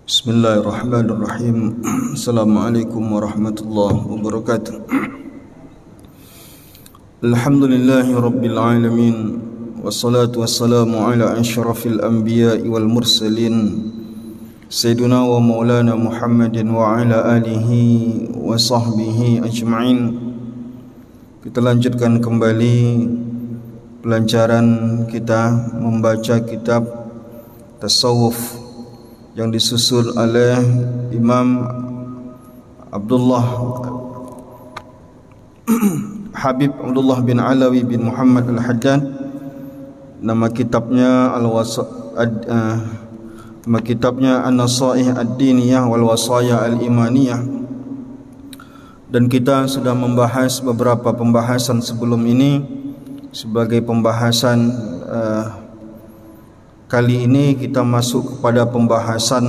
Bismillahirrahmanirrahim. Assalamualaikum warahmatullahi wabarakatuh. Alhamdulillahi rabbil alamin. Wassalatu wassalamu ala asyrafil anbiya'i wal mursalin Sayyidina wa maulana Muhammadin wa ala alihi wa sahbihi ajma'in. Kita lanjutkan kembali pelajaran kita membaca kitab tasawuf yang disusul oleh Imam Abdullah Habib Abdullah bin Alawi bin Muhammad Al-Haddad. Nama kitabnya nama kitabnya An-Nasaih Ad-Diniyah wal Wasaya Al-Imaniyah. Dan kita sudah membahas beberapa pembahasan sebelum ini. Sebagai pembahasan kali ini kita masuk kepada pembahasan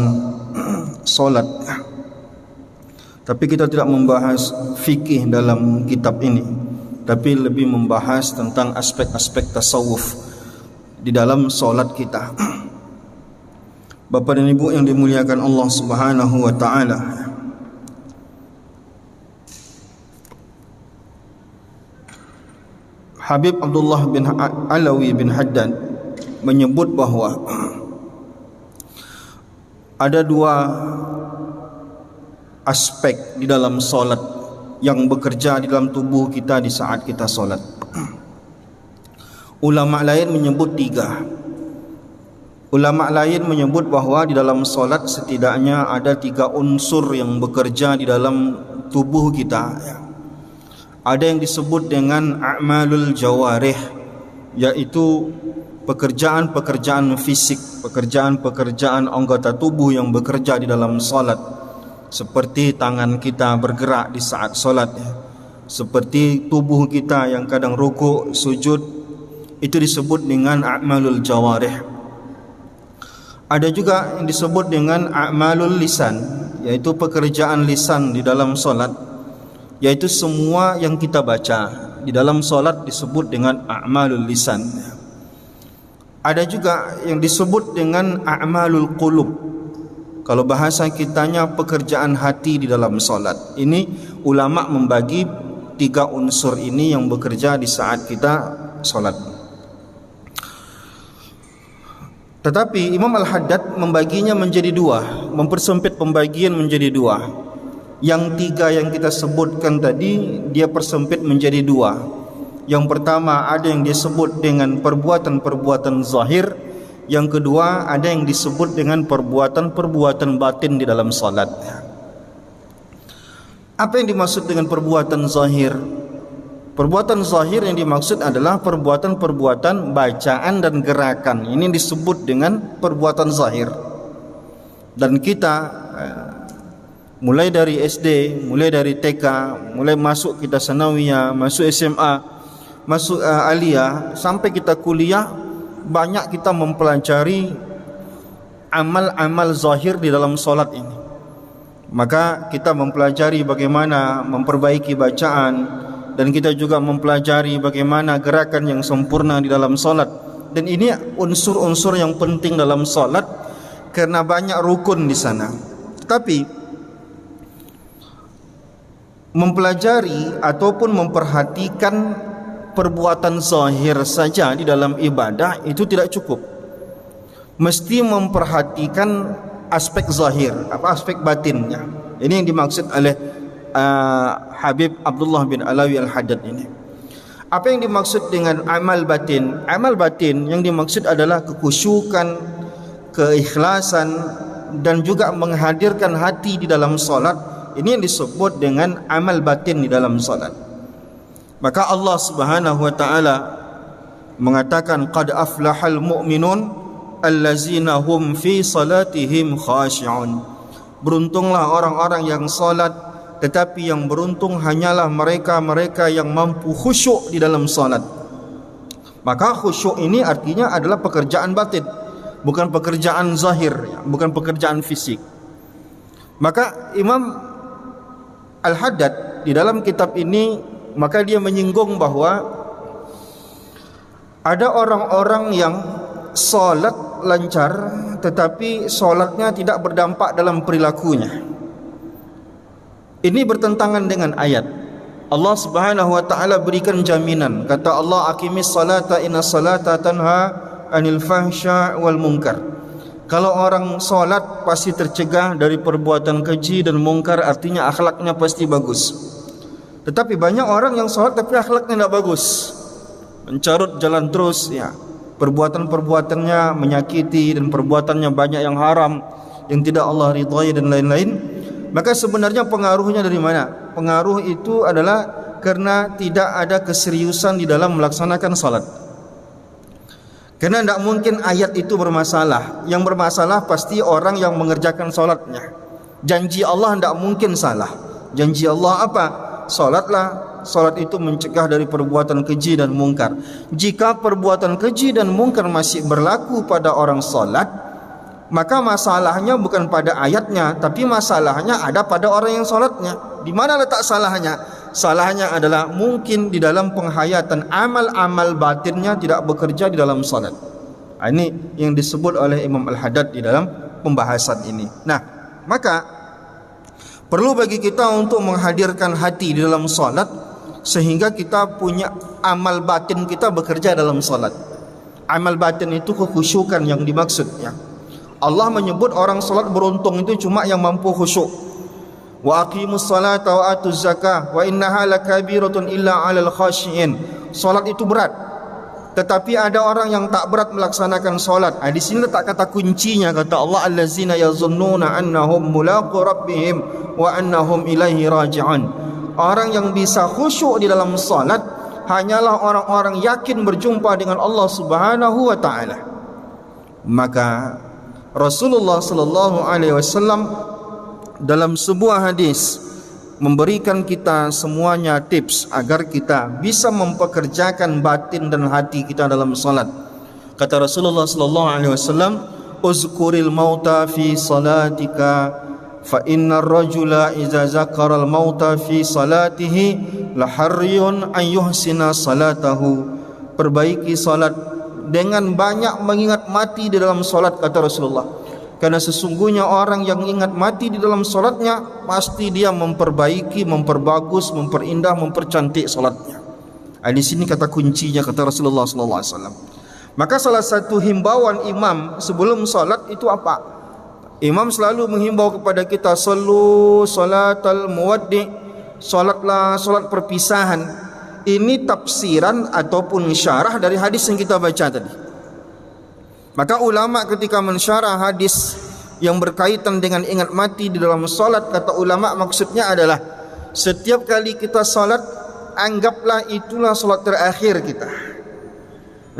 solat. Tapi kita tidak membahas fikih dalam kitab ini, tapi lebih membahas tentang aspek-aspek tasawuf di dalam solat kita. Bapak dan Ibu yang dimuliakan Allah Subhanahu wa taala, Habib Abdullah bin Alawi bin Haddad menyebut bahawa ada dua aspek di dalam solat yang bekerja di dalam tubuh kita di saat kita solat. Ulama lain menyebut tiga. Ulama lain menyebut bahawa di dalam solat setidaknya ada tiga unsur yang bekerja di dalam tubuh kita. Ada yang disebut dengan a'malul jawarih, yaitu pekerjaan-pekerjaan fisik, pekerjaan-pekerjaan anggota tubuh yang bekerja di dalam solat. Seperti tangan kita bergerak di saat solat, seperti tubuh kita yang kadang rukuk, sujud, itu disebut dengan a'malul jawarih. Ada juga yang disebut dengan a'malul lisan, yaitu pekerjaan lisan di dalam solat, yaitu semua yang kita baca di dalam solat disebut dengan a'malul lisan. Ada juga yang disebut dengan a'malul qulub. Kalau bahasa kitanya pekerjaan hati di dalam solat. Ini ulama membagi tiga unsur ini yang bekerja di saat kita solat. Tetapi Imam Al-Haddad membaginya menjadi dua, mempersempit pembagian menjadi dua. Yang tiga yang kita sebutkan tadi dia persempit menjadi dua. Yang pertama ada yang disebut dengan perbuatan-perbuatan zahir. Yang kedua ada yang disebut dengan perbuatan-perbuatan batin di dalam salat. Apa yang dimaksud dengan perbuatan zahir? Perbuatan zahir yang dimaksud adalah perbuatan-perbuatan bacaan dan gerakan. Ini disebut dengan perbuatan zahir. Dan kita mulai dari SD, mulai dari TK, mulai masuk kita sanawiyah, masuk SMA, masuk aliyah, sampai kita kuliah, banyak kita mempelajari amal-amal zahir di dalam solat ini. Maka kita mempelajari bagaimana memperbaiki bacaan, dan kita juga mempelajari bagaimana gerakan yang sempurna di dalam solat. Dan ini unsur-unsur yang penting dalam solat karena banyak rukun di sana. Tapi mempelajari ataupun memperhatikan perbuatan zahir saja di dalam ibadah itu tidak cukup. Mesti memperhatikan aspek zahir, aspek batinnya. Ini yang dimaksud oleh Habib Abdullah bin Alawi Al-Haddad ini. Apa yang dimaksud dengan amal batin? Amal batin yang dimaksud adalah kekhusyukan, keikhlasan, dan juga menghadirkan hati di dalam solat. Ini yang disebut dengan amal batin di dalam solat. Maka Allah Subhanahu wa taala mengatakan qad aflahal mu'minun allazina hum fi salatihim khashi'un. Beruntunglah orang-orang yang salat, tetapi yang beruntung hanyalah mereka-mereka yang mampu khusyuk di dalam salat. Maka khusyuk ini artinya adalah pekerjaan batin, bukan pekerjaan zahir, bukan pekerjaan fisik. Maka Imam Al-Haddad di dalam kitab ini maka dia menyinggung bahwa ada orang-orang yang salat lancar tetapi solatnya tidak berdampak dalam perilakunya. Ini bertentangan dengan ayat. Allah Subhanahu wa taala berikan jaminan. Kata Allah, aqimis salata inna salata tanha anil fahsya wal munkar. Kalau orang solat pasti tercegah dari perbuatan keji dan mungkar, artinya akhlaknya pasti bagus. Tetapi banyak orang yang solat tapi akhlaknya tidak bagus, mencarut jalan terus, ya, perbuatan-perbuatannya menyakiti dan perbuatannya banyak yang haram, yang tidak Allah ridhai dan lain-lain. Maka sebenarnya pengaruhnya dari mana? Pengaruh itu adalah karena tidak ada keseriusan di dalam melaksanakan salat. Karena tidak mungkin ayat itu bermasalah. Yang bermasalah pasti orang yang mengerjakan salatnya. Janji Allah tidak mungkin salah. Janji Allah apa? Salatlah. Salat itu mencegah dari perbuatan keji dan mungkar. Jika perbuatan keji dan mungkar masih berlaku pada orang salat, maka masalahnya bukan pada ayatnya, tapi masalahnya ada pada orang yang salatnya. Di mana letak salahnya? Salahnya adalah mungkin di dalam penghayatan amal-amal batinnya tidak bekerja di dalam salat. Ini yang disebut oleh Imam Al-Haddad di dalam pembahasan ini. Nah, maka perlu bagi kita untuk menghadirkan hati di dalam salat sehingga kita punya amal batin kita bekerja dalam salat. Amal batin itu kekhusyukan yang dimaksudnya. Allah menyebut orang salat beruntung itu cuma yang mampu khusyuk. Wa aqimus salata wa atuz zakah wa innaha lakabiratun illa 'alal khashiin. Salat itu berat. Tetapi ada orang yang tak berat melaksanakan salat. Di sini letak kata kuncinya, kata Allah, allazina yazunnuna annahum mulaqu rabbihim wa annahum ilaihi raji'un. Orang yang bisa khusyuk di dalam salat hanyalah orang-orang yakin berjumpa dengan Allah Subhanahu wa taala. Maka Rasulullah sallallahu alaihi wasallam dalam sebuah hadis memberikan kita semuanya tips agar kita bisa mempekerjakan batin dan hati kita dalam salat. Kata Rasulullah sallallahu alaihi wasallam, "Uzkuril mauta fi salatika fa innar rajula idza zakara al mauta fi salatihi la harriyun an yuhsina salatahu." Perbaiki salat dengan banyak mengingat mati di dalam salat, kata Rasulullah. Karena sesungguhnya orang yang ingat mati di dalam salatnya pasti dia memperbaiki, memperbagus, memperindah, mempercantik salatnya. Di sini kata kuncinya, kata Rasulullah sallallahu alaihi wasallam. Maka salah satu himbauan imam sebelum salat itu apa? Imam selalu menghimbau kepada kita, sallu salatal muwaddi, salatlah salat perpisahan. Ini tafsiran ataupun syarah dari hadis yang kita baca tadi. Maka ulama ketika mensyarah hadis yang berkaitan dengan ingat mati di dalam salat, kata ulama maksudnya adalah setiap kali kita salat, anggaplah itulah salat terakhir kita.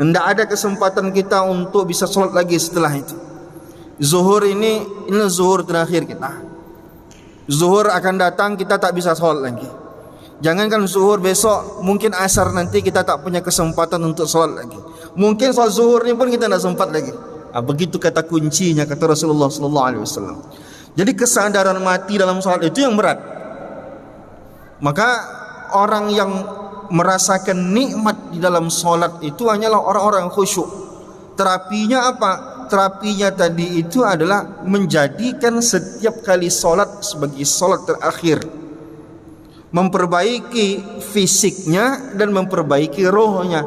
Tidak ada kesempatan kita untuk bisa salat lagi setelah itu. Zuhur ini zuhur terakhir kita. Zuhur akan datang, kita tak bisa salat lagi. Jangankan zuhur, besok mungkin asar nanti kita tak punya kesempatan untuk salat lagi. Mungkin salat zuhur ni pun kita tak sempat lagi. Begitu kata kuncinya, kata Rasulullah sallallahu alaihi wasallam. Jadi kesadaran mati dalam salat itu yang berat. Maka orang yang merasakan nikmat di dalam salat itu hanyalah orang-orang yang khusyuk. Terapinya apa? Terapinya tadi itu adalah menjadikan setiap kali salat sebagai salat terakhir. Memperbaiki fisiknya dan memperbaiki rohnya.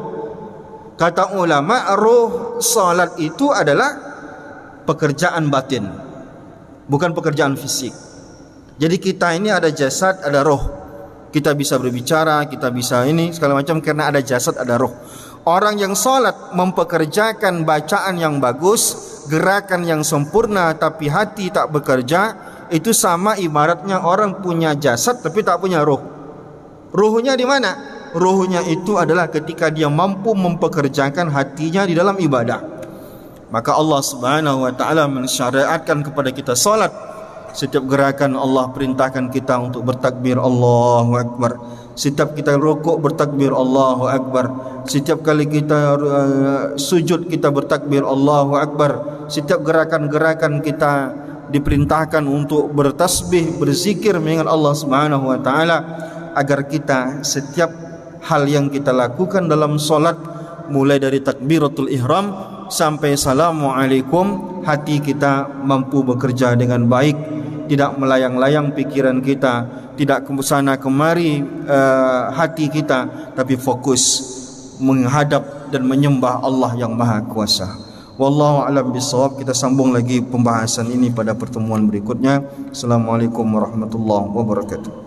Kata ulama, roh salat itu adalah pekerjaan batin, bukan pekerjaan fisik. Jadi kita ini ada jasad, ada roh. Kita bisa berbicara, kita bisa ini segala macam karena ada jasad, ada roh. Orang yang salat mempekerjakan bacaan yang bagus, gerakan yang sempurna, tapi hati tak bekerja, itu sama ibaratnya orang punya jasad tapi tak punya roh. Ruhnya di mana? Ruhnya itu adalah ketika dia mampu mempekerjakan hatinya di dalam ibadah. Maka Allah Subhanahu wa taala mensyariatkan kepada kita salat. Setiap gerakan Allah perintahkan kita untuk bertakbir Allahu Akbar. Setiap kita rukuk bertakbir Allahu Akbar. Setiap kali kita sujud kita bertakbir Allahu Akbar. Setiap gerakan-gerakan kita diperintahkan untuk bertasbih, berzikir, mengingat Allah Subhanahu wa taala, agar kita setiap hal yang kita lakukan dalam solat, mulai dari takbiratul ihram sampai Assalamualaikum, hati kita mampu bekerja dengan baik, tidak melayang-layang pikiran kita, tidak ke sana kemari hati kita, tapi fokus menghadap dan menyembah Allah yang Maha Kuasa. Wallahu a'lam bishawab. Kita sambung lagi pembahasan ini pada pertemuan berikutnya. Assalamualaikum warahmatullahi wabarakatuh.